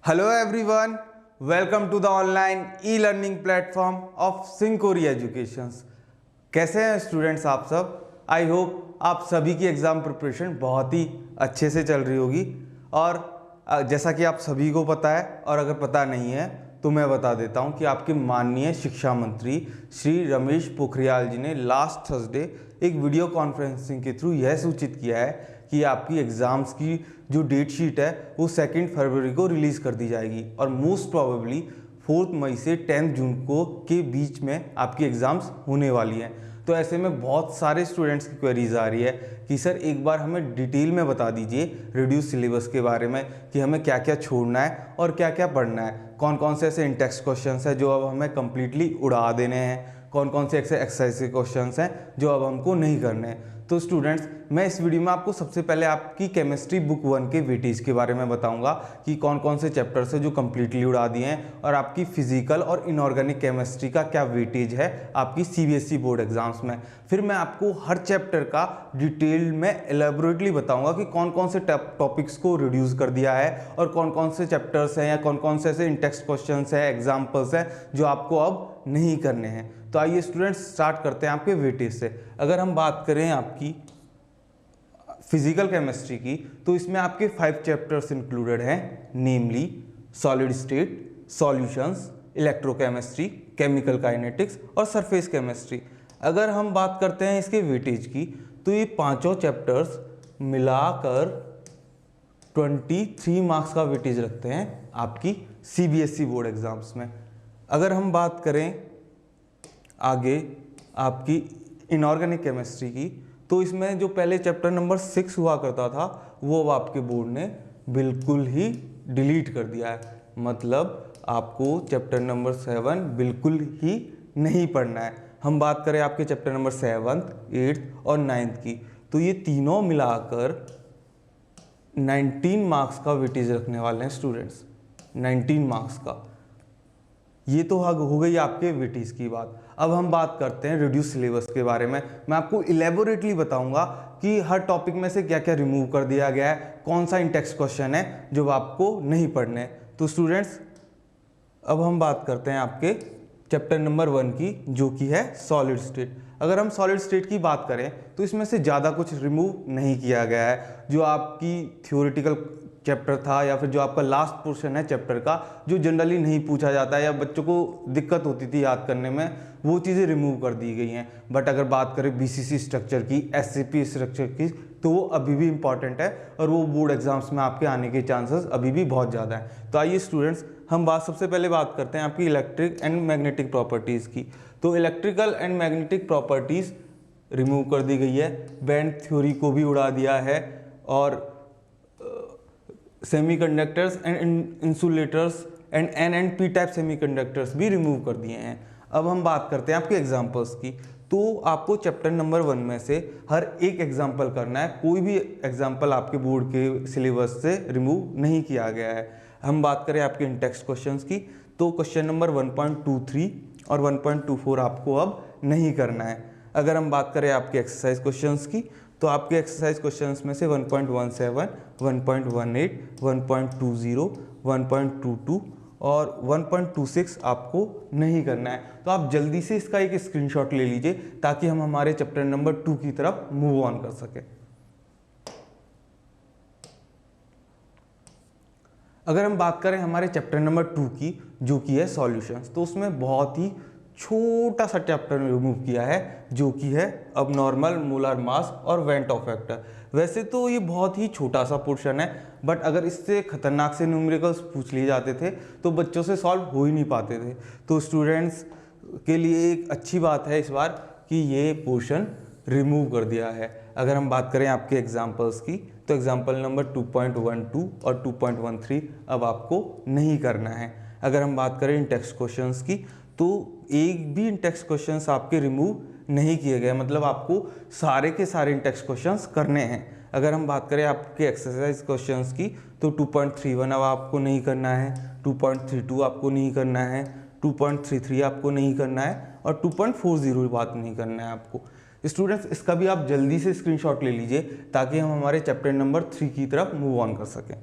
Hello everyone, welcome to the online e-learning platform of Syncori Educations। कैसे हैं students आप सब? आई होप आप सभी की एग्ज़ाम प्रिपरेशन बहुत ही अच्छे से चल रही होगी। और जैसा कि आप सभी को पता है, और अगर पता नहीं है तो मैं बता देता हूं कि आपके माननीय शिक्षा मंत्री श्री रमेश पोखरियाल जी ने लास्ट थर्सडे एक वीडियो कॉन्फ्रेंसिंग के थ्रू यह सूचित किया है कि आपकी एग्ज़ाम्स की जो डेट शीट है वो 2 फरवरी को रिलीज़ कर दी जाएगी और मोस्ट प्रोबेबली 4 मई से 10 जून को के बीच में आपकी एग्ज़ाम्स होने वाली हैं। तो ऐसे में बहुत सारे स्टूडेंट्स की क्वेरीज आ रही है कि सर एक बार हमें डिटेल में बता दीजिए रिड्यूस सिलेबस के बारे में कि हमें क्या क्या छोड़ना है और क्या क्या पढ़ना है, कौन कौन से ऐसे इंटेक्स्ट क्वेश्चंस हैं जो अब हमें कम्प्लीटली उड़ा देने हैं, कौन कौन से ऐसे एक्सरसाइज के क्वेश्चंस हैं जो अब हमको नहीं करने हैं। तो स्टूडेंट्स, मैं इस वीडियो में आपको सबसे पहले आपकी केमिस्ट्री बुक 1 के वेटेज के बारे में बताऊंगा कि कौन कौन से चैप्टर्स हैं जो कम्प्लीटली उड़ा दिए हैं, और आपकी फिजिकल और इनऑर्गेनिक केमिस्ट्री का क्या वेटेज है आपकी सीबीएसई बोर्ड एग्जाम्स में। फिर मैं आपको हर चैप्टर का डिटेल में एलेबोरेटली बताऊंगा कि कौन कौन से टॉपिक्स को रिड्यूस कर दिया है और कौन कौन से चैप्टर्स हैं या कौन कौन से ऐसे इंटेक्स्ट क्वेश्चंस हैं, एग्जाम्पल्स हैं जो आपको अब नहीं करने हैं। तो आइए स्टूडेंट्स स्टार्ट करते हैं आपके वेटेज से। अगर हम बात करें आपकी फिजिकल केमिस्ट्री की तो इसमें आपके 5 चैप्टर्स इंक्लूडेड हैं, namely solid state, solutions, electrochemistry, chemical kinetics और सरफेस केमिस्ट्री। अगर हम बात करते हैं इसके वेटेज की तो ये पांचों चैप्टर्स मिलाकर 23 मार्क्स का वेटेज रखते हैं आपकी सीबीएसई बोर्ड एग्जाम्स में। अगर हम बात करें आगे आपकी इनऑर्गेनिक केमिस्ट्री की तो इसमें जो पहले चैप्टर नंबर 6 हुआ करता था वो अब आपके बोर्ड ने बिल्कुल ही डिलीट कर दिया है। मतलब आपको चैप्टर नंबर 7 बिल्कुल ही नहीं पढ़ना है। हम बात करें आपके चैप्टर नंबर 7, 8 और 9 की तो ये तीनों मिलाकर 19 मार्क्स का वेटेज रखने वाले हैं स्टूडेंट्स, 19 मार्क्स का। ये तो हो गई आपके वेटेज की बात। अब हम बात करते हैं रिड्यूस सिलेबस के बारे में। मैं आपको इलेबोरेटली बताऊंगा कि हर टॉपिक में से क्या क्या रिमूव कर दिया गया है, कौन सा इंटेक्स्ट क्वेश्चन है जो आपको नहीं पढ़ने। तो स्टूडेंट्स, अब हम बात करते हैं आपके चैप्टर नंबर 1 की जो कि है सॉलिड स्टेट। अगर हम सॉलिड स्टेट की बात करें तो इसमें से ज़्यादा कुछ रिमूव नहीं किया गया है। जो आपकी थ्योरेटिकल चैप्टर था या फिर जो आपका लास्ट पोर्शन है चैप्टर का जो जनरली नहीं पूछा जाता है या बच्चों को दिक्कत होती थी याद करने में, वो चीज़ें रिमूव कर दी गई हैं। बट अगर बात करें बीसीसी स्ट्रक्चर की, एससीपी स्ट्रक्चर की, तो वो अभी भी इम्पॉर्टेंट है और वो बोर्ड एग्जाम्स में आपके आने के चांसेस अभी भी बहुत ज़्यादा हैं। तो आइए स्टूडेंट्स, हम सबसे पहले बात करते हैं आपकी इलेक्ट्रिक एंड मैग्नेटिक प्रॉपर्टीज़ की। तो electrical and magnetic properties remove कर दी गई है, बैंड थ्योरी को भी उड़ा दिया है और semiconductors and insulators and N and P type semiconductors भी रिमूव कर दिए हैं। अब हम बात करते हैं आपके एग्जांपल्स की। तो आपको चैप्टर नंबर 1 में से हर एक एग्जांपल करना है, कोई भी एग्जांपल आपके बोर्ड के सिलेबस से रिमूव नहीं किया गया है। हम बात करें आपके इंटेक्स्ट क्वेश्चंस की तो क्वेश्चन नंबर 1.23 और 1.24 आपको अब नहीं करना है। अगर हम बात करें आपके एक्सरसाइज क्वेश्चंस की तो आपके एक्सरसाइज क्वेश्चंस में से 1.17, 1.18, 1.20, 1.22 और 1.26 आपको नहीं करना है। तो आप जल्दी से इसका एक स्क्रीनशॉट ले लीजिए ताकि हम हमारे चैप्टर नंबर 2 की तरफ मूव ऑन कर सकें। अगर हम बात करें हमारे चैप्टर नंबर 2 की जो कि है सॉल्यूशंस, तो उसमें बहुत ही छोटा सा चैप्टर रिमूव किया है जो कि है अब नॉर्मल, मोलर मास और वेंट ऑफ फैक्टर। वैसे तो ये बहुत ही छोटा सा पोर्शन है, बट अगर इससे खतरनाक से न्यूमेरिकल्स पूछ लिए जाते थे तो बच्चों से सॉल्व हो ही नहीं पाते थे। तो स्टूडेंट्स के लिए एक अच्छी बात है इस बार कि ये पोर्शन रिमूव कर दिया है। अगर हम बात करें आपके एग्जाम्पल्स की तो एग्जाम्पल नंबर 2.12 और 2.13 अब आपको नहीं करना है। अगर हम बात करें इंटेक्स्ट क्वेश्चंस की तो एक भी इंटेक्स्ट क्वेश्चंस आपके रिमूव नहीं किए गए, मतलब आपको सारे के सारे इंटेक्स्ट क्वेश्चंस करने हैं। अगर हम बात करें आपके एक्सरसाइज क्वेश्चंस की तो 2.31 अब आपको नहीं करना है, 2.32 आपको नहीं करना है, 2.33 आपको नहीं करना है और 2.40 बात नहीं करना है आपको। स्टूडेंट्स, इसका भी आप जल्दी से स्क्रीनशॉट ले लीजिए ताकि हम हमारे चैप्टर नंबर 3 की तरफ मूव ऑन कर सकें।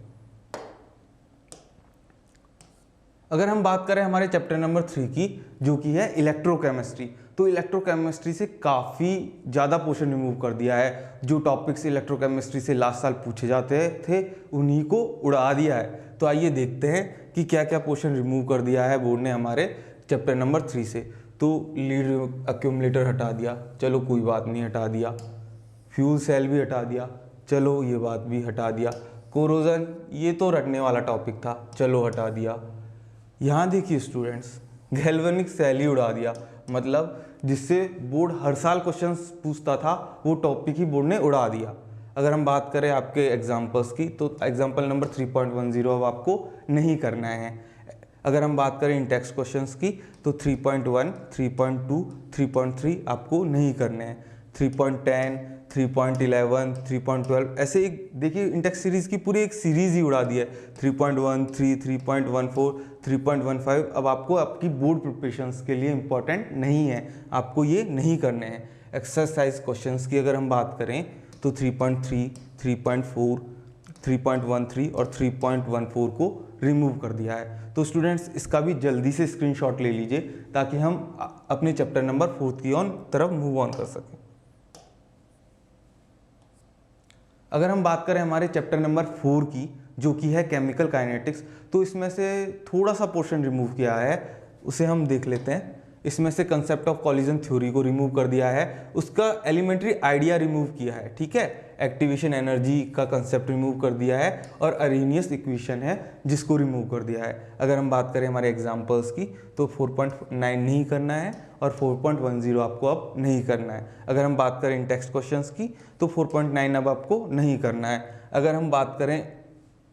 अगर हम बात करें हमारे चैप्टर नंबर 3 की, जो कि है इलेक्ट्रोकेमिस्ट्री, तो इलेक्ट्रोकेमिस्ट्री से काफ़ी ज़्यादा पोर्शन रिमूव कर दिया है। जो टॉपिक्स इलेक्ट्रोकेमिस्ट्री से लास्ट साल पूछे जाते थे उन्हीं को उड़ा दिया है। तो आइए देखते हैं कि क्या क्या पोर्शन रिमूव कर दिया है बोर्ड ने हमारे चैप्टर नंबर 3 से। तो लीड एक्यूमुलेटर हटा दिया, चलो कोई बात नहीं, हटा दिया। फ्यूल सेल भी हटा दिया, चलो ये बात भी हटा दिया। कोरोजन, ये तो रटने वाला टॉपिक था, चलो हटा दिया। यहाँ देखिए स्टूडेंट्स, गैल्वेनिक सेल ही उड़ा दिया, मतलब जिससे बोर्ड हर साल क्वेश्चंस पूछता था वो टॉपिक ही बोर्ड ने उड़ा दिया। अगर हम बात करें आपके एग्जाम्पल्स की, तो एग्जाम्पल नंबर 3.10 अब आपको नहीं करना है। अगर हम बात करें इन टेक्स्ट क्वेश्चंस की, तो 3.1, 3.2, 3.3 आपको नहीं करने हैं। 3.10, 3.11, 3.12 ऐसे एक देखिए इंटेक्स सीरीज की पूरी एक सीरीज ही उड़ा दी है। 3.13, 3.14, 3.15 अब आपको आपकी बोर्ड प्रिपरेशंस के लिए इम्पॉर्टेंट नहीं है, आपको ये नहीं करने हैं। एक्सरसाइज क्वेश्चंस की अगर हम बात करें तो 3.3, 3.4, 3.13 और 3.14 को रिमूव कर दिया है। तो स्टूडेंट्स इसका भी जल्दी से स्क्रीनशॉट ले लीजिए ताकि हम अपने चैप्टर नंबर 4 की तरफ मूव ऑन कर सकें। अगर हम बात करें हमारे चैप्टर नंबर 4 की, जो कि है केमिकल काइनेटिक्स, तो इसमें से थोड़ा सा पोर्शन रिमूव किया है, उसे हम देख लेते हैं। इसमें से कंसेप्ट ऑफ कॉलिजन थ्योरी को रिमूव कर दिया है, उसका एलिमेंट्री आइडिया रिमूव किया है, ठीक है। एक्टिवेशन एनर्जी का कंसेप्ट रिमूव कर दिया है और अरेनियस इक्वेशन है जिसको रिमूव कर दिया है। अगर हम बात करें हमारे एग्जांपल्स की, तो 4.9 नहीं करना है और 4.10 आपको अब नहीं करना है। अगर हम बात करें इन टेक्स्ट क्वेश्चंस की, तो 4.9 अब आपको नहीं करना है। अगर हम बात करें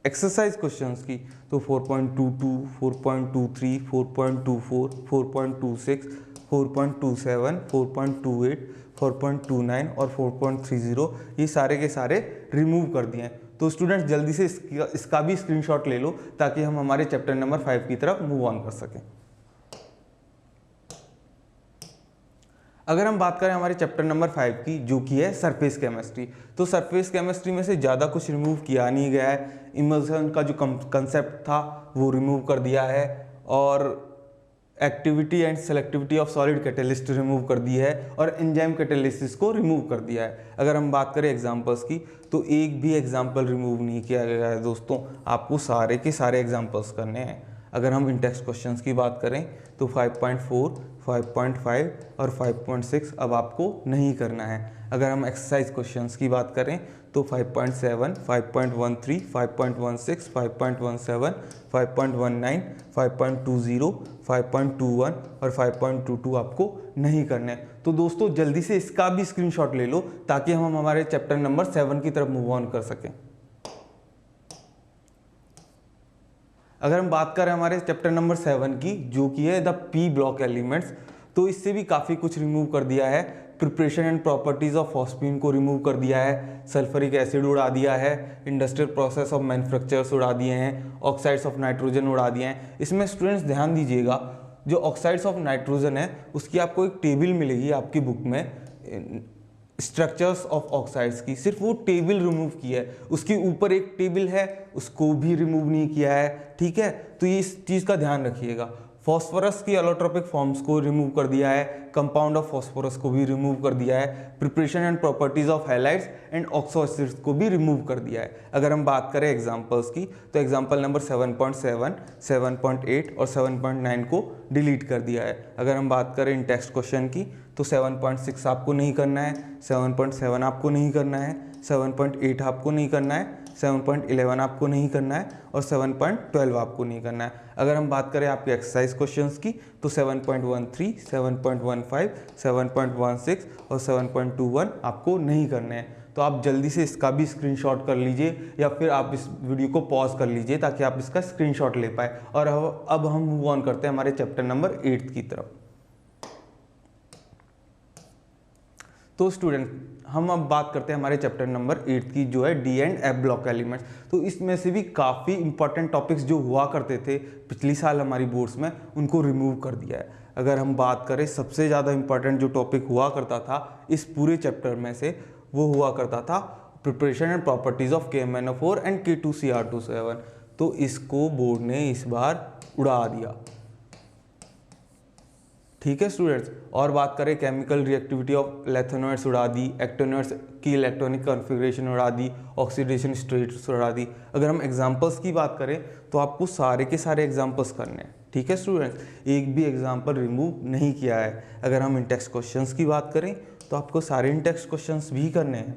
एक्सरसाइज क्वेश्चंस की, तो 4.22, 4.23, 4.24, 4.26, 4.27, 4.28, 4.29 और 4.30 ये सारे के सारे रिमूव कर दिए हैं। तो स्टूडेंट्स जल्दी से इसका भी स्क्रीनशॉट ले लो ताकि हम हमारे चैप्टर नंबर 5 की तरफ मूव ऑन कर सकें। अगर हम बात करें हमारे चैप्टर नंबर 5 की, जो कि है सरफेस केमिस्ट्री, तो सरफेस केमिस्ट्री में से ज़्यादा कुछ रिमूव किया नहीं गया है। इमल्सन का जो कंसेप्ट था वो रिमूव कर दिया है और activity and selectivity of solid catalyst remove कर दी है और एंजाइम कैटेलिसिस को रिमूव कर दिया है। अगर हम बात करें एग्जांपल्स की, तो एक भी एग्जांपल रिमूव नहीं किया गया है दोस्तों, आपको सारे के सारे एग्जांपल्स करने हैं। अगर हम इन टेक्स्ट क्वेश्चंस की बात करें तो 5.4, 5.5 और 5.6 अब आपको नहीं करना है। अगर हम एक्सरसाइज क्वेश्चंस की बात करें तो 5.7, 5.13, 5.16, 5.17, 5.19, 5.20, 5.21 और 5.22 आपको नहीं करना है। तो दोस्तों जल्दी से इसका भी स्क्रीनशॉट ले लो ताकि हम हमारे चैप्टर नंबर 7 की तरफ मूव ऑन कर सकें। अगर हम बात करें हमारे चैप्टर नंबर 7 की, जो कि है द पी ब्लॉक एलिमेंट्स, तो इससे भी काफ़ी कुछ रिमूव कर दिया है। Preparation and properties of phosphine को रिमूव कर दिया है, सल्फरिक एसिड उड़ा दिया है, इंडस्ट्रियल प्रोसेस ऑफ मैन्युफैक्चर्स उड़ा दिए हैं, ऑक्साइड्स ऑफ नाइट्रोजन उड़ा दिए हैं। इसमें स्टूडेंट्स ध्यान दीजिएगा, जो ऑक्साइड्स ऑफ नाइट्रोजन है उसकी आपको एक टेबल मिलेगी आपकी बुक में, स्ट्रक्चर्स ऑफ ऑक्साइड्स की, सिर्फ वो टेबल रिमूव की है। उसके ऊपर एक टेबल है उसको भी रिमूव नहीं किया है, ठीक है। तो ये इस चीज़ का ध्यान रखिएगा। फॉस्फोरस की एलोट्रोपिक फॉर्म्स को रिमूव कर दिया है, कंपाउंड ऑफ फॉस्फोरस को भी रिमूव कर दिया है, preparation and properties of halides and oxo acids को भी रिमूव कर दिया है। अगर हम बात करें एग्जांपल्स की, तो एग्जांपल नंबर 7.7, 7.8 और 7.9 को डिलीट कर दिया है। अगर हम बात करें इन टेक्स्ट क्वेश्चन की, तो 7.6 आपको नहीं करना है, 7.7 आपको नहीं करना है, 7.8 आपको नहीं करना है, 7.11 आपको नहीं करना है और 7.12 आपको नहीं करना है। अगर हम बात करें आपके एक्सरसाइज क्वेश्चंस की, तो 7.13, 7.15, 7.16 और 7.21 आपको नहीं करने हैं। तो आप जल्दी से इसका भी स्क्रीनशॉट कर लीजिए या फिर आप इस वीडियो को पॉज कर लीजिए ताकि आप इसका स्क्रीनशॉट ले पाए। और अब हम मूव ऑन करते हैं हमारे चैप्टर नंबर 8 की तरफ। तो स्टूडेंट हम अब बात करते हैं हमारे चैप्टर नंबर 8 की, जो है D and F block elements. तो इसमें से भी काफ़ी इंपॉर्टेंट टॉपिक्स जो हुआ करते थे पिछली साल हमारी बोर्ड्स में, उनको रिमूव कर दिया है। अगर हम बात करें सबसे ज़्यादा इंपॉर्टेंट जो टॉपिक हुआ करता था इस पूरे चैप्टर में से, वो हुआ करता था preparation and properties of KMnO4 and K2Cr27। तो इसको बोर्ड ने इस बार उड़ा दिया। ठीक है स्टूडेंट्स, और बात करें केमिकल रिएक्टिविटी ऑफ लैथेनॉइड्स उड़ा दी, एक्टेनॉइड्स की इलेक्ट्रॉनिक कॉन्फ़िगरेशन उड़ा दी, ऑक्सीडेशन स्टेट्स उड़ा दी। अगर हम एग्जांपल्स की बात करें तो आपको सारे के सारे एग्जांपल्स करने हैं। ठीक है स्टूडेंट्स, एक भी एग्जांपल रिमूव नहीं किया है। अगर हम इंटेक्स्ट क्वेश्चंस की बात करें तो आपको सारे इंटेक्स्ट क्वेश्चंस भी करने हैं।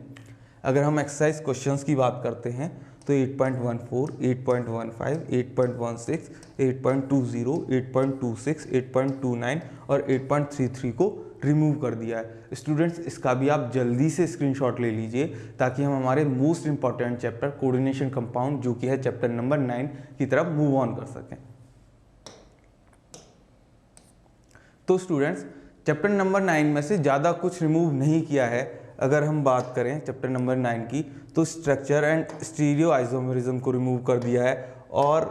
अगर हम एक्सरसाइज क्वेश्चंस की बात करते हैं तो 8.14, 8.15, 8.16, 8.20, 8.26, 8.29 और 8.33 को रिमूव कर दिया है। स्टूडेंट्स, इसका भी आप जल्दी से स्क्रीनशॉट ले लीजिए ताकि हम हमारे most important chapter coordination compound, जो कि है चैप्टर नंबर 9 की तरफ मूव ऑन कर सकें। तो स्टूडेंट्स, चैप्टर नंबर 9 में से ज़्यादा कुछ रिमूव नहीं किया है। अगर हम बात करें चैप्टर नंबर 9 की तो स्ट्रक्चर एंड स्टीरियो आइसोमेरिज्म को रिमूव कर दिया है और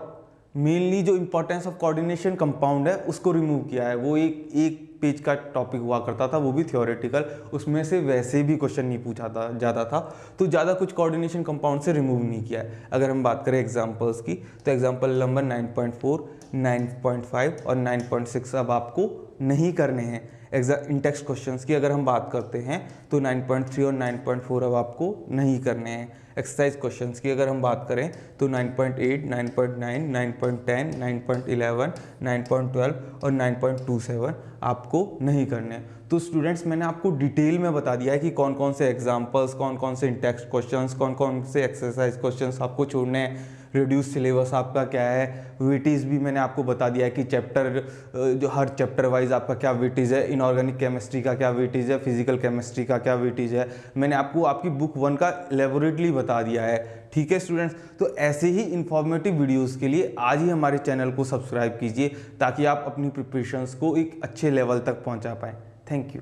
मेनली जो इंपॉर्टेंस ऑफ कोऑर्डिनेशन कंपाउंड है उसको रिमूव किया है। वो एक पेज का टॉपिक हुआ करता था, वो भी थियोरेटिकल, उसमें से वैसे भी क्वेश्चन नहीं पूछा था जाता था, तो ज़्यादा कुछ कोऑर्डिनेशन कंपाउंड से रिमूव नहीं किया है। अगर हम बात करें एग्जांपल्स की तो एग्जांपल नंबर 9.4, 9.5 और 9.6 अब आपको नहीं करने हैं। इंटेक्स्ट क्वेश्चंस की अगर हम बात करते हैं तो 9.3 और 9.4 अब आपको नहीं करने हैं। एक्सरसाइज क्वेश्चंस की अगर हम बात करें तो 9.8, 9.9, 9.10, 9.11, 9.12 और 9.27 आपको नहीं करने हैं। तो स्टूडेंट्स, मैंने आपको डिटेल में बता दिया है कि कौन कौन से एग्जांपल्स, कौन कौन से इंटेक्स्ट क्वेश्चंस, कौन कौन से एक्सरसाइज क्वेश्चंस आपको छोड़ने हैं। रिड्यूस सिलेबस आपका क्या है, वेटेज भी मैंने आपको बता दिया है कि चैप्टर जो हर चैप्टर वाइज आपका क्या वेटेज है, इनऑर्गेनिक केमिस्ट्री का क्या वेटेज है, फिजिकल केमिस्ट्री का क्या वेटेज है। मैंने आपको आपकी बुक 1 का एलेबोरेटली बता दिया है। ठीक है स्टूडेंट्स, तो ऐसे ही इंफॉर्मेटिव वीडियोस के लिए आज ही हमारे चैनल को सब्सक्राइब कीजिए ताकि आप अपनी प्रिपरेशंस को एक अच्छे लेवल तक पहुंचा पाएँ। Thank you.